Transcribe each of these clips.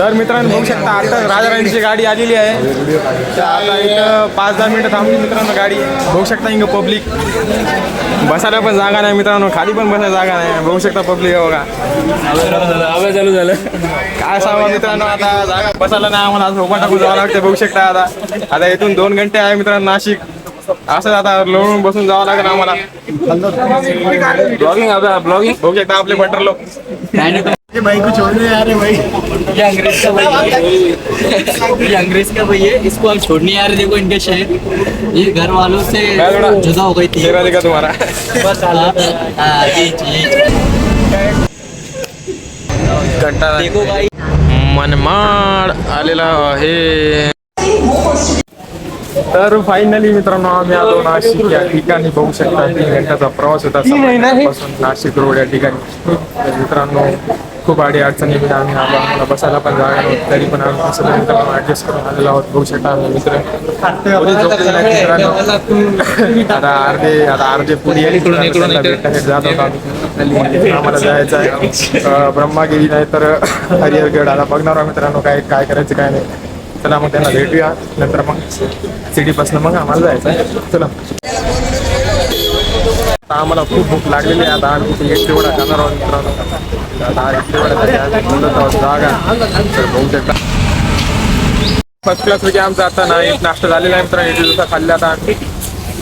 तर मित्रांनो बघू शकता आता राजाराणीची गाडी आलेली आहे. तर आता इथं 5-10 मिनिटं थांबली मित्रांनो गाडी. बघू शकता इंग पब्लिक बसायला पण जागा नाही मित्रांनो, खाली पण बसायला जागा नाही. बघू शकता पब्लिक आहे बघा. आवाज चालू झालं. काय सांगा मित्रांनो, आता जागा बसायला नाही आम्हाला झोपा टाकून जावं लागते. बघू शकता आता इथून 2 घंटे आहे मित्रांनो नाशिक. असं आता लोळून बसून जावं लागेल आम्हाला. ब्लॉगिंग बघू शकता आपले बटर लोक. भाई को छोड़ने आ रहे भाई, ये अंग्रेज का भाई है, ये अंग्रेज का भाई है, इसको हम छोड़ने आ रहे। देखो इनके शहर, ये घर वालों से जुदा हो गई थी। चेहरा दिखा तुम्हारा. बस जी कंटाळा देखो भाई, मनमाड आलेला आहे. तर फायनली मित्रांनो आम्ही आलो नाशिक या ठिकाणी. बघू शकता 3 घंट्याचा प्रवास होता पासून नाशिक रोड या ठिकाणी. तर मित्रांनो खूप अडचणी आम्ही आलो. आम्हाला बसायला पण जागा नव्हती, तरी पण आम्ही असं मित्रांनो ऍडजस्ट करून आलेलो आहोत. बघू शकता आम्ही मित्र कोणी झोपलेले नाहीत मित्रांनो. आता अर्धे पुढे भेटण्यासाठी जात होतो आम्ही. आम्हाला जायचं आहे ब्रह्मागिरी नाही तर हरिहरगड. आता बघणार आहोत मित्रांनो काय करायचं काय नाही. चला मग त्यांना भेटूया नंतर, मग सिटीपासून मग आम्हाला जायचं आहे. चला आता आम्हाला खूप भूक लागलेली आहे. आता आम्ही तिथे एक तेवढा जाणार आहोत मित्रांनो. आता एक तेवढा बोलत आहोत जागा. तर बघू शकता फर्स्ट क्लासपैकी आमचा आता नाश्ता झालेला आहे मित्रांनो. 1 दिवसा खाल्ले आता आम्ही.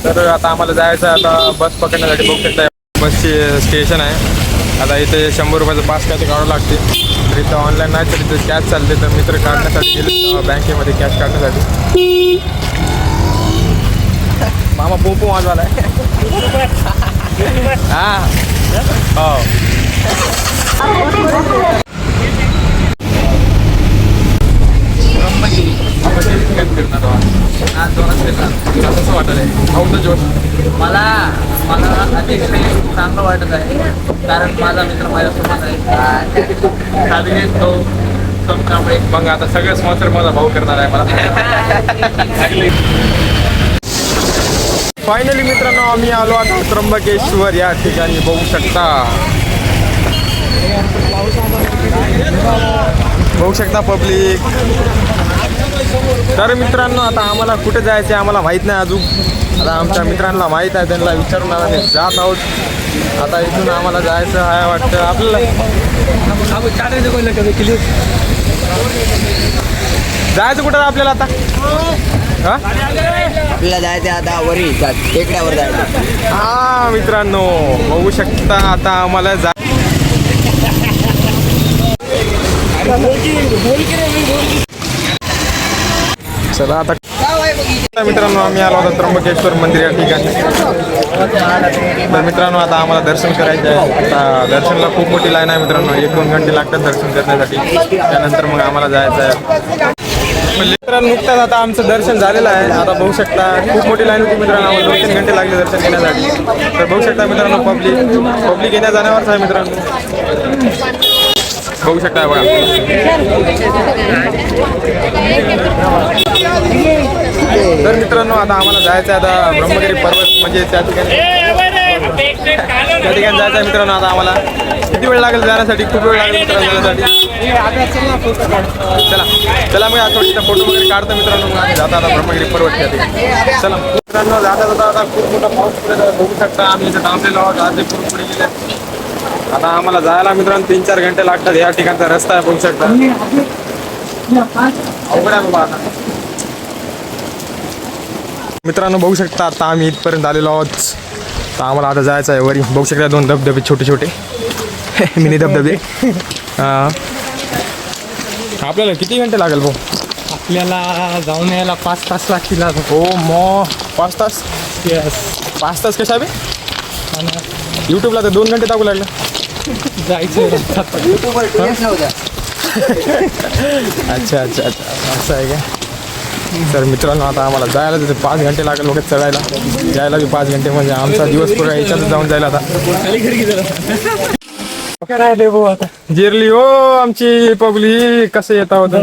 तर आता आम्हाला जायचं आहे आता बस पकडण्यासाठी. बघू शकता बसची स्टेशन आहे. आता इथे 100 रुपयाचं पास काय ते काढावं लागते. तर इथं ऑनलाईन नाही तर इथं कॅश चालते. तर मित्र काढण्यासाठी गेले बँकेमध्ये कॅश काढण्यासाठी. मामा पोपो वाजवाला आहे. हा हो कसं वाटत आहे जोश? मला अतिशय चांगलं वाटत आहे, कारण माझा मित्र माझ्यासोबत आहे. तो त्यामुळे मग आता सगळं स्पॉन्सर माझा भाऊ करणार आहे मला. फायनली मित्रांनो आम्ही आलो आता त्र्यंबकेश्वर या ठिकाणी. बघू शकता पब्लिक. तर मित्रांनो आता आम्हाला कुठे जायचं आम्हाला माहीत नाही अजून. आता आमच्या मित्रांना माहीत आहे, त्यांना विचारून आम्ही जात आहोत. आता इथून आम्हाला जायचं आहे वाटतं आपल्याला. जायचं कुठं आपल्याला आता? हा आपल्याला जायचं आता वरी टेकड्यावर जायचं. हा मित्रांनो बघू शकता आता आम्हाला चला आता मित्रांनो आम्ही आलो होता त्र्यंबकेश्वर मंदिर या ठिकाणी. तर मित्रांनो आता आम्हाला दर्शन करायचं आहे. आता दर्शनला खूप मोठी लाईन आहे मित्रांनो. 1-2 घंटे लागतात दर्शन करण्यासाठी. त्यानंतर मग आम्हाला जायचं आहे. मित्रांनो नुकताच आता आमचं दर्शन झालेलं आहे. आता बघू शकता खूप मोठी लाईन होती मित्रांनो. आम्हाला 2-3 घंटे लागले दर्शन घेण्यासाठी. तर बघू शकता मित्रांनो पब्लिक येण्या जाण्यावरच आहे मित्रांनो. बघू शकता बघा. तर मित्रांनो आता आम्हाला जायचं आहे आता ब्रह्मगिरी पर्वत म्हणजे त्या ठिकाणी जायचं आहे मित्रांनो. आता आम्हाला किती वेळ लागेल जाण्यासाठी? खूप वेळ लागेल मित्रांनो जाण्यासाठी. चला मग थोडीसा फोटो वगैरे काढतो मित्रांनो. मग आम्ही जाता आता ब्रह्मगिरी पर्वत त्या ठिकाणी. चला मित्रांनो जाता आता खूप मोठा पाऊस पडत बघू शकता. आम्ही इथे थांबलेलो आहोत. आज पूर्ण पुढे गेले. आता आम्हाला जायला मित्रांनो 3-4 घंटे लागतात. या ठिकाणचा रस्ता आहे बघू शकता. अवघड आहे बाबा. आता मित्रांनो बघू शकता आता आम्ही इथपर्यंत आलेलो आहोत. तर आम्हाला आता जायचं आहे वरी. बघू शकता 2 धबधबे छोटे छोटे मिनी धबधबे. आपल्याला किती घंटे लागेल भाऊ? आपल्याला जाऊन यायला 5 तास लागतील. हो मग 5 तास? येस. 5 तास कशा बे? यूट्यूबला तर 2 घंटे टाकू लागलं. जायचं. अच्छा असं आहे का? तर मित्रांनो आता आम्हाला जायला तिथे 5 घंटे लागेल वगैरे चढायला. जायला बी 5 घंटे म्हणजे आमचा दिवस पुरा याच्यात जाऊन जायला. आता काय रे भाऊ आता जिरली हो आमची पब्लिक. कसं येता होत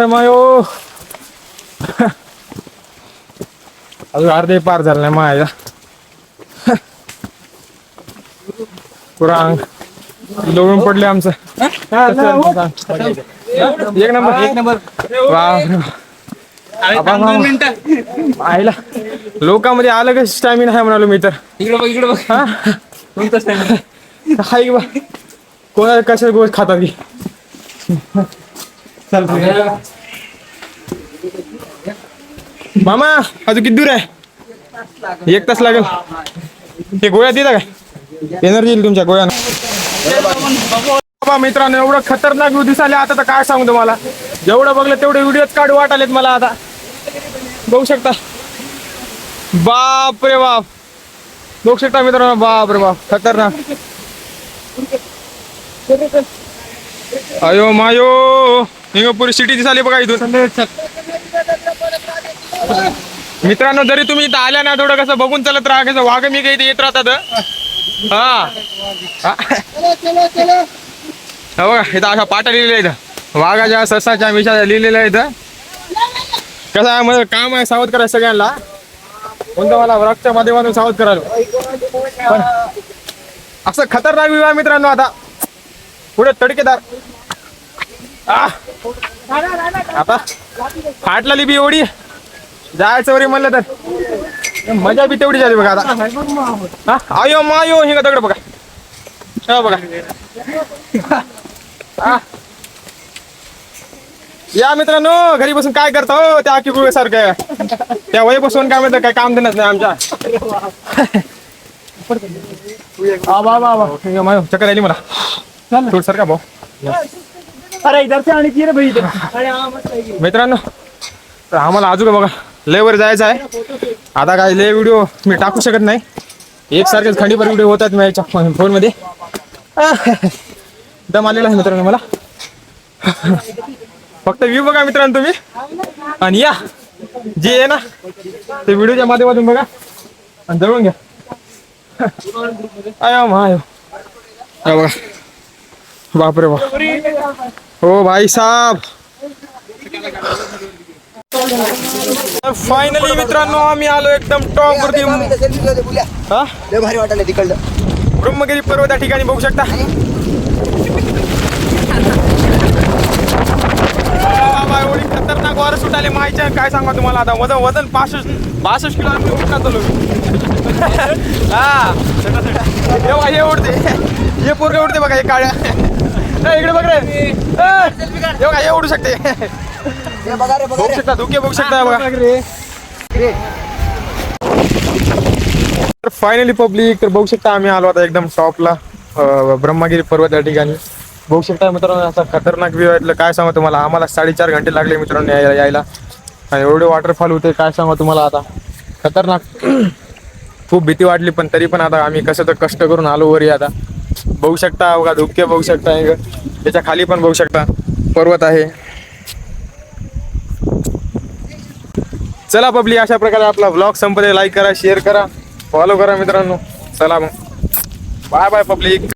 मायो. अजून अर्धे पार झालं नाही माया. पुरा लोळून पडले आमचं एक नंबर आईला लोकांमध्ये आलं का स्टॅमिना आहे म्हणालो मी तर इकडे बघ हा कोणताच नाही हाय बा कोणा कशा गोष्ट खातात की चल मामा अजून किती दूर आहे 1 तास लागेल ते गोळ्या देता काय एनर्जी येईल तुमच्या गोळ्या मित्रांनो एवढं खतरनाक व्ह्यू दिसाले आता तर काय सांगू तुम्हाला जेवढं बघलं तेवढे व्हिडिओच काढू वाटालेत मला आता बघू शकता बाप रे बाप बघू शकता मित्रांनो बाप रे बाप खतरनाक अयो मायो हिंगपुरी सिटी दिसाली बघा इथून मित्रांनो जरी तुम्ही इथं आल्या ना थोडं कसं बघून चालत राहा कसं वाघ मी काही येत राहतात हा बघा इथं अशा पाट्या लिहिलेल्या इथं वाघाच्या ससाच्या मिशाच्या लिहिलेल्या इथं कसं आहे म्हणजे काम आहे सावध करायचं सगळ्यांना कोणतं मला वृक्षच्या माध्यमातून सावध करायला पण असं खतरनाक विवाह मित्रांनो आता पुढे तडकेदार आता फाटला बी एवढी जायचं वरी म्हणलं तर मजा बी तेवढी झाली बघा आता आयो मायो हे दगड बघा हा बघा या मित्रांनो घरी बसून काय करता हो त्या आखी गुळ सारखं त्या वय बसून काय म्हणतात काय काम देणार नाही आमच्या मायो चक्कर आली मला थोड सर का भाऊ मित्रांनो तर आम्हाला अजून बघा लय वर जायचं आहे आता काय लय व्हिडिओ मी टाकू शकत नाही एकसारखेच खंडीभर व्हिडिओ होतात माझ्या फोन मध्ये दम आलेला आहे मित्रांनो मला फक्त व्ह्यू बघा मित्रांनो तुम्ही आणि या जे आहे ना ते व्हिडिओच्या माध्यमातून बघा आणि जळून घ्या आयो मायो बघा बापरे बाप हो भाई साहब फायनली मित्रांनो आम्ही आलो एकदम टॉप वरती भारी वाटायला तिकडलं ब्रह्मगिरी पर्वत त्या ठिकाणी बघू शकता एवढी खतरनाक वारं सुटाले माहिती काय सांगा तुम्हाला आता वजन 62 किलो आम्ही उठला हा हे उडते हे पोरगे उडते बघा हे काळ्या इकडे बघ रे बघा हे उडू शकते बघू शकता धुके बघू शकता बघा फायनली पब्लिक तर बघू शकता आम्ही आलो आता एकदम टॉपला ब्रह्मगिरी पर्वत या ठिकाणी बघू शकता मित्रांनो असा खतरनाक व्ह्यू आहे काय सांगा तुम्हाला आम्हाला 4.5 घंटे लागले मित्रांनो यायला आणि एवढे वॉटरफॉल होते काय सांगा तुम्हाला आता खतरनाक खूप भीती वाटली पण तरी पण आता आम्ही कसं तर कष्ट करून आलो वरी आता बघू शकता बघा धुके बघू शकता त्याच्या खाली पण बघू शकता पर्वत आहे चला पब्लिक अशा प्रकारे आपला व्लॉग संपले लाईक करा शेअर करा फॉलो करा मित्रांनो चला मग बाय बाय पब्लिक